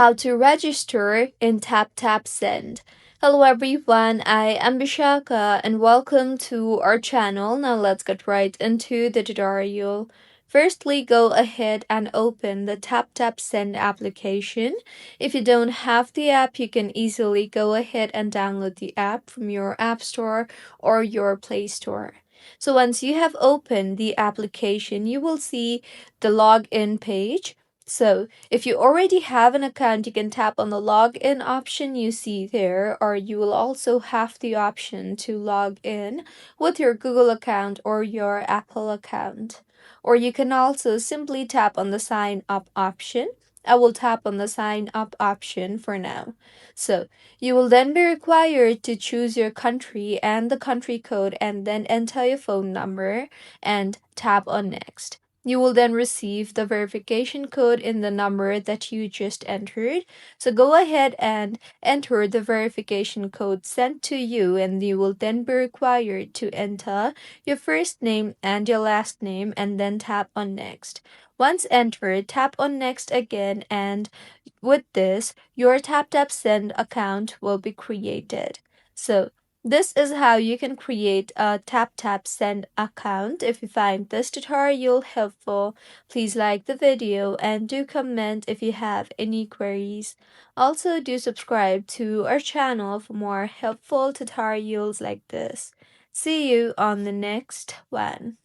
how to register in Taptap Send. Hello everyone, I am Bishaka and welcome to our channel. Now let's get right into the tutorial. Firstly, go ahead and open the Taptap Send application. If you don't have the app, you can easily go ahead and download the app from your App Store or your Play Store. So once you have opened the application, you will see the login page. So if you already have an account, you can tap on the login option you see there, or you will also have the option to log in with your Google account or your Apple account. Or you can also simply tap on the sign up option. I will tap on the sign up option for now. So you will then be required to choose your country and the country code and then enter your phone number and tap on next. You will then receive the verification code in the number that you just entered. So go ahead and enter the verification code sent to you, and you will then be required to enter your first name and your last name and then tap on next. Once entered, tap on next again, and with this, your Taptap Send account will be created. So this is how you can create a Taptap Send account. If you find this tutorial helpful, please like the video and do comment if you have any queries. Also, do subscribe to our channel for more helpful tutorials like this. See you on the next one.